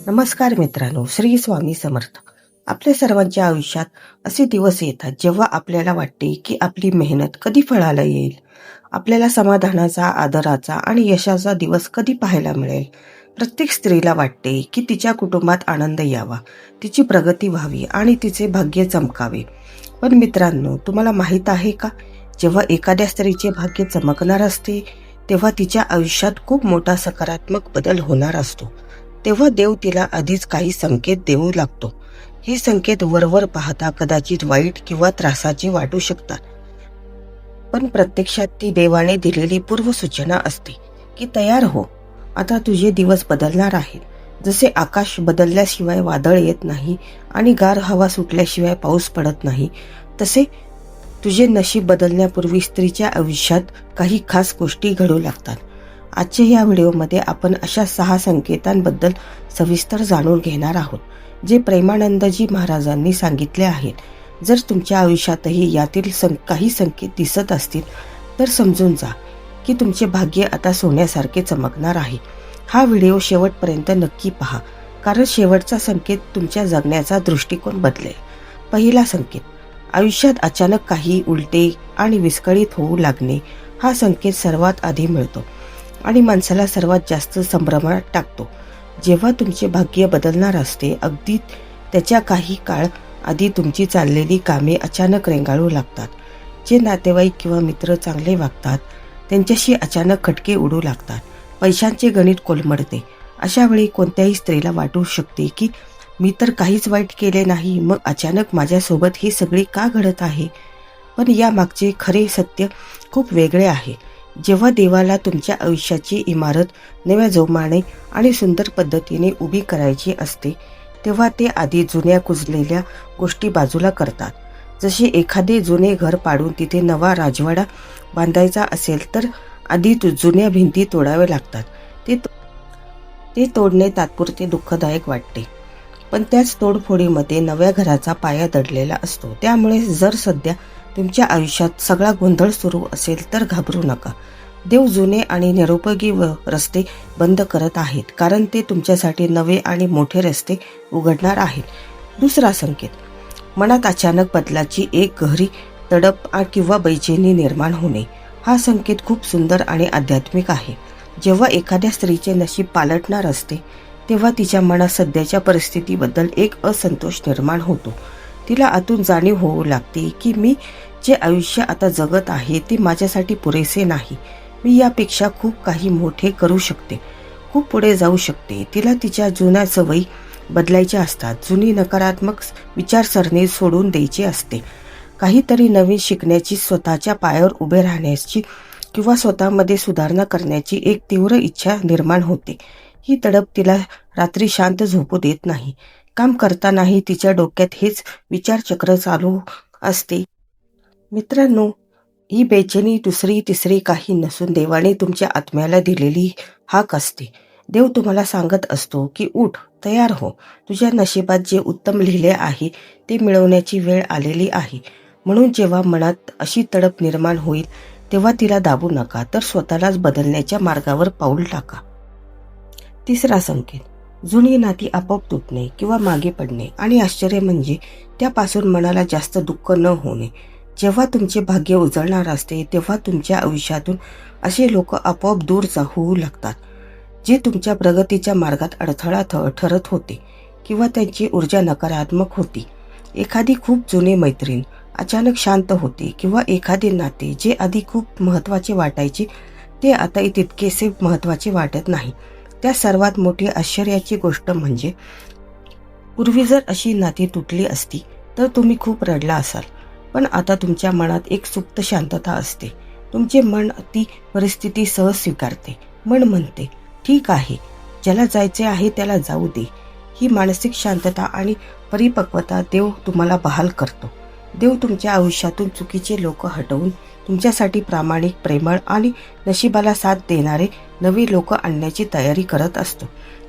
नमस्कार मित्रांनो, श्री स्वामी समर्थ. आपल्या सर्वांच्या आयुष्यात असे दिवस येतात जेव्हा आपल्याला वाटते की आपली मेहनत कधी फळाला येईल. आपल्याला समाधानाचा, आदराचा आणि यशाचा दिवस कधी पाहायला मिळेल. प्रत्येक स्त्रीला वाटते की तिच्या कुटुंबात आनंद यावा, तिची प्रगती व्हावी आणि तिचे भाग्य चमकावे. पण मित्रांनो, तुम्हाला माहीत आहे का, जेव्हा एखाद्या स्त्रीचे भाग्य चमकणार असते तेव्हा तिच्या आयुष्यात खूप मोठा सकारात्मक बदल होणार असतो. तेव्हा देव तिला आधीच काही संकेत देऊ लागतो. हे संकेत वरवर पाहता कदाचित वाईट किंवा त्रासाचे वाटू शकतात, पण प्रत्यक्षात ती देवाने दिलेली पूर्वसूचना असते की तयार हो, आता तुझे दिवस बदलणार आहेत. जसे आकाश बदलल्याशिवाय वादळ येत नाही आणि गार हवा सुटल्याशिवाय पाऊस पडत नाही, तसे तुझे नशीब बदलण्यापूर्वी स्त्रीच्या आयुष्यात काही खास गोष्टी घडू लागतात. आजच्या या व्हिडिओमध्ये आपण अशा 6 संकेतांबद्दल सविस्तर जाणून घेणार आहोत, जे प्रेमानंदजी महाराजांनी सांगितले आहेत. जर तुमच्या आयुष्यातही यातील काही संकेत दिसत असतील तर समजून जा की तुमचे भाग्य आता सोन्यासारखे चमकणार आहे. हा व्हिडिओ शेवटपर्यंत नक्की पहा, कारण शेवटचा संकेत तुमच्या जगण्याचा दृष्टिकोन बदलेल. पहिला संकेत, आयुष्यात अचानक काही उलटे आणि विस्कळीत होऊ लागणे. हा संकेत सर्वात आधी मिळतो आणि माणसाला सर्वात जास्त संभ्रमात टाकतो. जेव्हा तुमचे भाग्य बदलणार असते, अगदी त्याच्या काही काळ आधी तुमची चाललेली कामे अचानक रेंगाळू लागतात. जे नातेवाईक किंवा मित्र चांगले वागतात त्यांच्याशी अचानक खटके उडू लागतात. पैशांचे गणित कोलमडते. अशा वेळी कोणत्याही स्त्रीला वाटू शकते की मी तर काहीच वाईट केले नाही, मग अचानक माझ्यासोबत हे सगळे का घडत आहे. पण या मागचे खरे सत्य खूप वेगळे आहे. जेव्हा देवाला तुमच्या आयुष्याची इमारत नव्या जोमाने आणि सुंदर पद्धतीने उभी करायची असते, तेव्हा ते आधी जुन्या कुजलेल्या गोष्टी बाजूला करतात. जसे एखादे जुने घर पाडून तिथे नवा राजवाडा बांधायचा असेल तर आधी जुन्या भिंती तोडाव्या लागतात. ते तोडणे तात्पुरते दुःखदायक वाटते, पण त्याच तोडफोडीमध्ये नव्या घराचा पाया दडलेला असतो. त्यामुळे जर सध्या तुमच्या आयुष्यात सगळा गोंधळ सुरू असेल तर घाबरू नका. देव जुने आणि निरुपयोगी रस्ते बंद करत आहेत, कारण ते तुमच्यासाठी नवे आणि मोठे रस्ते उघडणार आहेत. दुसरा संकेत, मनात अचानक बदलाची एक गहरी तडप किंवा बेचैनी निर्माण होणे. हा संकेत खूप सुंदर आणि आध्यात्मिक आहे. जेव्हा एखाद्या स्त्रीचे नशीब पालटणार असते तेव्हा तिच्या मनात सध्याच्या परिस्थितीबद्दल एक असंतोष निर्माण होतो. तिला आतून जाणीव होऊ लागते की मी जे आयुष्य आता जगत आहे ते माझ्यासाठी पुरेसे नाही. मी यापेक्षा खूप काही मोठे करू शकते, खूप पुढे जाऊ शकते. तिला तिच्या जुन्या सवयी बदलायच्या असतात. जुनी नकारात्मक विचारसरणी सोडून द्यायची असते. काहीतरी नवीन शिकण्याची, स्वतःच्या पायावर उभे राहण्याची किंवा स्वतःमध्ये सुधारणा करण्याची एक तीव्र इच्छा निर्माण होते. ही तडप तिला रात्री शांत झोपू देत नाही. काम करतानाही तिच्या डोक्यात हेच विचारचक्र चालू असते. मित्रांनो, ही बेचैनी दुसरी तिसरी काही नसून देवाने तुमच्या आत्म्याला दिलेली हाक असते. देव तुम्हाला सांगत असतो की उठ, तयार हो, तुझ्या नशिबात जे उत्तम लिहिले आहे ते मिळवण्याची वेळ आलेली आहे. म्हणून जेव्हा मनात अशी तडप निर्माण होईल तेव्हा तिला दाबू नका, तर स्वतःलाच बदलण्याच्या मार्गावर पाऊल टाका. तिसरा संकेत, जुनी नाती आपोआप तुटणे किंवा मागे पडणे. आणि आश्चर्य म्हणजे त्यापासून मनाला जास्त दुःख न होणे. जेव्हा तुमचे भाग्य उजळणार असते तेव्हा तुमच्या आयुष्यातून असे लोक आपोआप दूर होऊ लागतात, जे तुमच्या प्रगतीच्या मार्गात अडथळा ठरत होते किंवा त्यांची ऊर्जा नकारात्मक होती. एखादी खूप जुने मैत्रीण अचानक शांत होते किंवा एखादे नाते जे आधी खूप महत्त्वाचे वाटायचे ते आता तितकेसे महत्त्वाचे वाटत नाही. त्या सर्वात मोठी आश्चर्याची गोष्ट म्हणजे पूर्वी जर अशी नाती तुटली असती तर तुम्ही खूप रडला असाल, पण आता तुमच्या मनात एक सुप्त शांतता असते. तुमचे मन ती परिस्थिती सहज स्वीकारते. मन म्हणते, ठीक आहे, ज्याला जायचे आहे त्याला जाऊ दे. ही मानसिक शांतता आणि परिपक्वता देव तुम्हाला बहाल करतो. देव तुमच्या आयुष्यातून चुकीचे लोक हटवून तुमच्यासाठी प्रामाणिक, प्रेमळ आणि नशिबाला साथ देणारे नवे लोक आणण्याची तयारी करत असतो.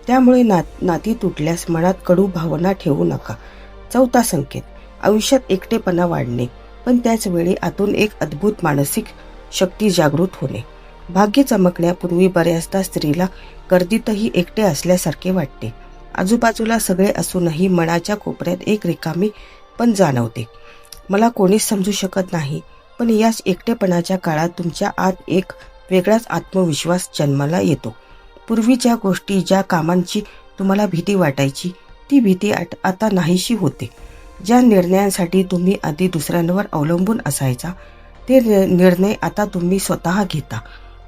त्यामुळे नाती तुटल्यास मनात कडू भावना ठेवू नका. चौथा संकेत, आयुष्यात एकटेपणा वाढणे, पण त्याच वेळी आतून एक अद्भुत मानसिक शक्ती जागृत होणे. भाग्य चमकण्यापूर्वी बऱ्याचदा स्त्रीला गर्दीतही एकटे असल्यासारखे वाटते. आजूबाजूला सगळे असूनही मनाच्या कोपऱ्यात एक रिकामी पण जाणवते. मला कोणीच समजू शकत नाही. पण याच एकटेपणाच्या काळात तुमच्या आत एक वेगळाच आत्मविश्वास जन्माला येतो. पूर्वी ज्या गोष्टी, ज्या कामांची तुम्हाला भीती वाटायची, ती भीती आता नाहीशी होते. ज्या निर्णयांसाठी तुम्ही आधी दुसऱ्यांवर अवलंबून असायचा, ते निर्णय आता तुम्ही स्वतः घेता.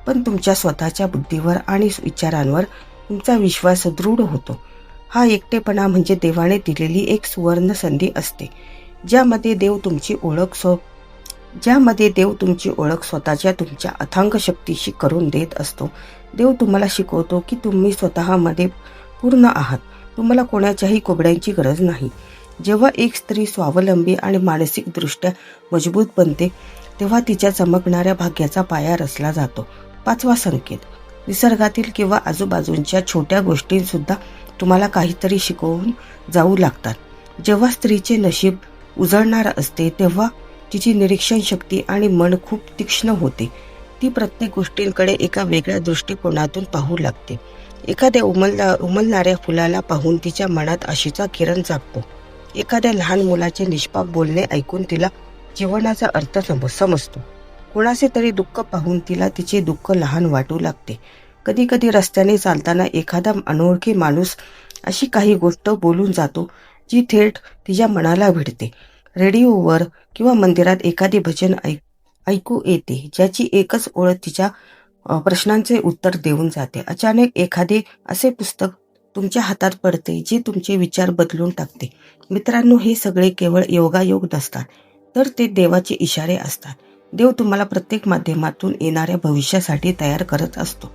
पण तुमच्या स्वतःच्या बुद्धीवर आणि विचारांवर तुमचा विश्वास दृढ होतो. हा एकटेपणा म्हणजे देवाने दिलेली एक सुवर्ण संधी असते, ज्यामध्ये देव तुमची ओळख स्वतःच्या तुमच्या अथांग शक्तीशी करून देत असतो. देव तुम्हाला शिकवतो की तुम्ही स्वतःमध्ये पूर्ण आहात. तुम्हाला कोणाच्याही कोबड्यांची गरज नाही. जेव्हा एक स्त्री स्वावलंबी आणि मानसिकदृष्ट्या मजबूत बनते, तेव्हा तिच्या चमकणाऱ्या भाग्याचा पाया रचला जातो. 5वा संकेत. निसर्गातील किंवा आजूबाजूंच्या छोट्या गोष्टींसुद्धा तुम्हाला काहीतरी शिकवून जाऊ लागतात. जेव्हा स्त्रीचे नशीब उजळणार असते, तेव्हा तिची निरीक्षण शक्ती आणि मन खूप तीक्ष्ण होते. ती प्रत्येक गोष्टींकडे एका वेगळ्या दृष्टिकोनातून पाहू लागते. एखाद्या उमलणाऱ्या फुलाला पाहून तिच्या मनात आशेचा किरण जागतो. एखाद्या लहान मुलाचे निष्पाप बोलणे ऐकून तिला जीवनाचा अर्थ समजतो. कोणाचे तरी दुःख पाहून तिला तिचे दुःख लहान वाटू लागते. कधी कधी रस्त्याने चालताना एखादा अनोळखी माणूस अशी काही गोष्ट बोलून जातो जी थेट तिच्या मनाला भिडते. रेडिओवर किंवा मंदिरात एखादे भजन ऐकू येते, ज्याची एकच ओळ तिच्या प्रश्नांचे उत्तर देऊन जाते. अचानक एखादे असे पुस्तक तुमच्या हातात पडते जे तुमचे विचार बदलून टाकते. मित्रांनो, हे सगळे केवळ योगायोग नसतात, तर ते देवाचे इशारे असतात. देव तुम्हाला प्रत्येक माध्यमातून येणाऱ्या भविष्यासाठी तयार करत असतो,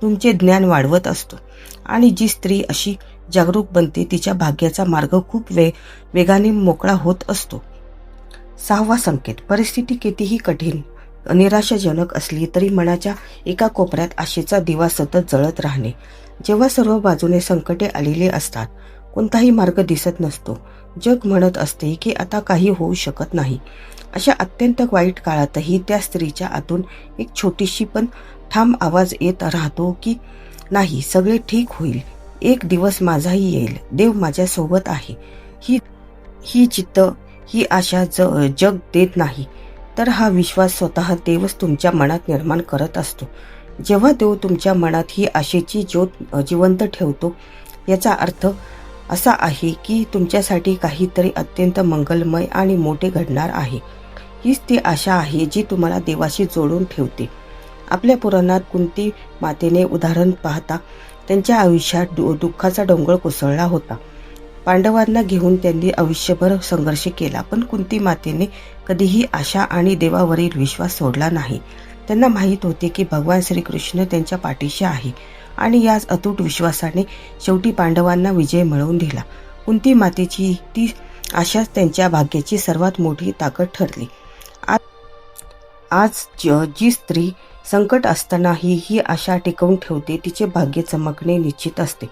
तुमचे ज्ञान वाढवत असतो. आणि जी स्त्री अशी जागरूक बनते, तिच्या भाग्याचा मार्ग खूप वेगाने मोकळा होत असतो. 6वा संकेत. परिस्थिती कितीही कठीण, निराशाजनक असली तरी मनाच्या एका कोपऱ्यात आशेचा दिवा सतत जळत राहणे. जेव्हा सर्व बाजूने संकटे आलेली असतात, कोणताही मार्ग दिसत नसतो, जग म्हणत असते की आता काही होऊ शकत नाही, अशा अत्यंत वाईट काळातही त्या स्त्रीच्या आतून एक छोटीशी पण ठाम आवाज येत राहतो की नाही, सगळे ठीक होईल, एक दिवस माझाही येईल, देव माझ्या सोबत आहे. ही जिद्द, ही आशा जग देत नाही, तर हा विश्वास स्वतः देवच तुमच्या मनात निर्माण करत असतो. जेव्हा देव तुमच्या मनात ही आशेची ज्योत जिवंत ठेवतो, याचा अर्थ असा आहे की तुमच्यासाठी काहीतरी अत्यंत मंगलमय आणि मोठे घडणार आहे. हीच ती आशा आहे जी तुम्हाला देवाशी जोडून ठेवते. आपल्या पुराणात कुंती मातेने उदाहरण पाहता त्यांच्या आयुष्यात दुःखाचा डोंगर कोसळला होता. पांडवांना घेऊन त्यांनी आयुष्यभर संघर्ष केला, पण कुंती मातेने कधीही आशा आणि देवावरील विश्वास सोडला नाही. त्यांना माहीत होते की भगवान श्रीकृष्ण त्यांच्या पाठीशी आहे आणि याच अतूट विश्वासाने शेवटी पांडवांना विजय मिळवून दिला. कुंती मातेची ती आशाच त्यांच्या भाग्याची सर्वात मोठी ताकद ठरली. आज जी स्त्री संकट असतानाही ही आशा टिकवून ठेवते, तिचे भाग्य चमकणे निश्चित असते.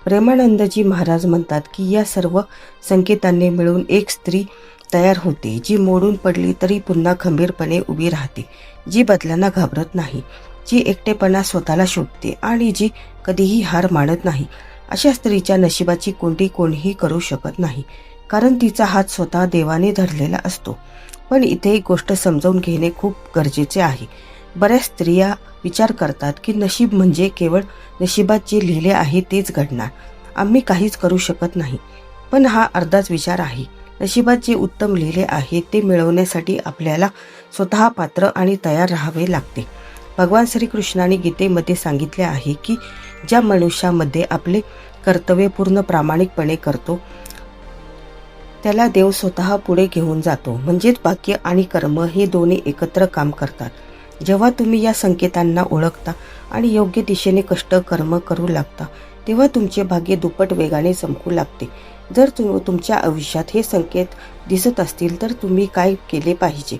प्रेमानंदजी महाराज म्हणतात की या सर्व संकेतांनी मिळून एक स्त्री तयार होते, जी मोडून पडली तरी पुन्हा खंबीरपणे उभी राहते, जी बदलांना घाबरत नाही, जी एकटेपणा स्वतःला शोधते आणि जी कधीही हार मानत नाही. अशा स्त्रीच्या नशिबाची कोंडी कोणीही करू शकत नाही, कारण तिचा हात स्वतः देवाने धरलेला असतो. पण इथे एक गोष्ट समजावून घेणे खूप गरजेचे आहे. बऱ्याच स्त्रिया विचार करतात की नशीब म्हणजे केवळ नशिबात जे लिहिले आहे तेच घडणार, आम्ही काहीच करू शकत नाही. पण हा अर्धाच विचार आहे. नशिबात जे उत्तम लिहिले आहे ते मिळवण्यासाठी आपल्याला स्वतः पात्र आणि तयार राहावे लागते. भगवान श्रीकृष्णाने गीतेमध्ये सांगितले आहे की ज्या मनुष्यामध्ये आपले कर्तव्य पूर्ण प्रामाणिकपणे करतो, त्याला देव स्वतः पुढे घेऊन जातो. म्हणजेच भाग्य आणि कर्म हे दोन्ही एकत्र काम करतात. जेव्हा तुम्ही या संकेतांना ओळखता आणि योग्य दिशेने कष्ट कर्म करू लागता, तेव्हा तुमचे भाग्य दुप्पट वेगाने चमकू लागते. जर तुमच्या आयुष्यात हे संकेत दिसत असतील तर तुम्ही काय केले पाहिजे,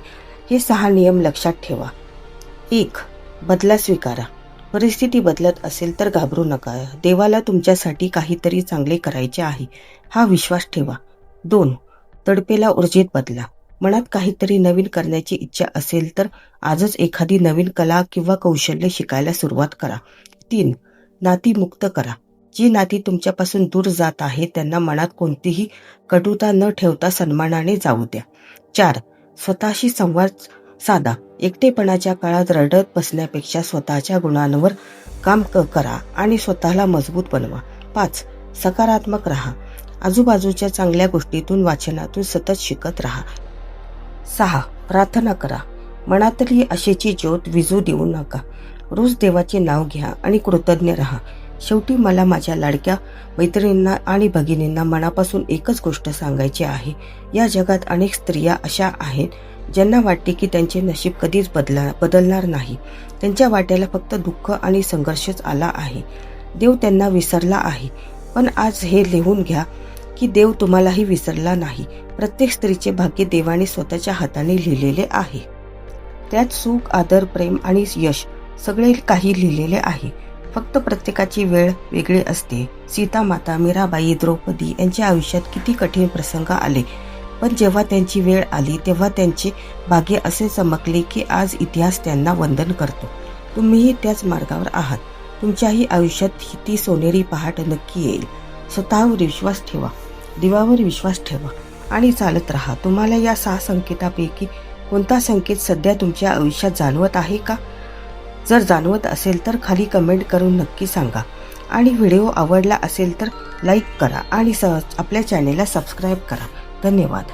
हे 6 नियम लक्षात ठेवा. 1. बदला स्वीकारा. परिस्थिती बदलत असेल तर घाबरू नका. देवाला तुमच्यासाठी काहीतरी चांगले करायचे आहे, हा विश्वास ठेवा. 2. तडपेला ऊर्जेत बदला. मनात काहीतरी नवीन करण्याची इच्छा असेल तर आजच एखादी नवीन कला किंवा कौशल्य शिकायला सुरुवात करा. 3. नाती मुक्त करा. जी नाती तुमच्यापासून दूर जात आहे त्यांना मनात कोणतीही कटुता न ठेवता सन्मानाने जाऊ द्या. 4. स्वतःशी संवाद साधा. एकटेपणाच्या काळात रडत बसण्यापेक्षा स्वतःच्या गुणांवर काम करा आणि स्वतःला मजबूत बनवा. 5. सकारात्मक राहा. आजूबाजूच्या चांगल्या गोष्टीतून वाचनातून सतत शिकत राहा. 6. प्रार्थना करा. मनातली आशेची ज्योत विझू देऊ नका. रोज देवाचे नाव घ्या आणि कृतज्ञ राहा. शेवटी मला माझ्या लाडक्या मैत्रिणींना आणि भगिनींना मनापासून एकच गोष्ट सांगायची आहे. या जगात अनेक स्त्रिया अशा आहेत ज्यांना वाटते की त्यांचे नशीब कधीच बदलणार नाही. त्यांच्या वाट्याला फक्त दुःख आणि संघर्षच आला आहे. देव त्यांना विसरला आहे. पण आज हे लिहून घ्या की देव तुम्हालाही विसरला नाही. प्रत्येक स्त्रीचे भाग्य देवाने स्वतःच्या हाताने लिहिलेले आहे. त्यात सुख, आदर, प्रेम आणि यश सगळे काही लिहिलेले आहे. फक्त प्रत्येकाची वेळ वेगळी असते. सीता माता, मीराबाई, द्रौपदी यांच्या आयुष्यात किती कठीण प्रसंग आले, पण जेव्हा त्यांची वेळ आली तेव्हा त्यांचे भाग्य असे चमकले की आज इतिहास त्यांना वंदन करतो. तुम्हीही त्याच मार्गावर आहात. तुमच्याही आयुष्यात ती सोनेरी पहाट नक्की येईल. स्वतःवर विश्वास ठेवा, देवावर विश्वास ठेवा आणि चालत राहा. तुम्हाला या 6 संकेतापैकी कोणता संकेत सध्या तुमच्या आयुष्यात जाणवत आहे का? जर जाणवत असेल तर खाली कमेंट करून नक्की सांगा. आणि व्हिडिओ आवडला असेल तर लाईक करा आणि आपल्या चॅनेलला सबस्क्राईब करा. धन्यवाद.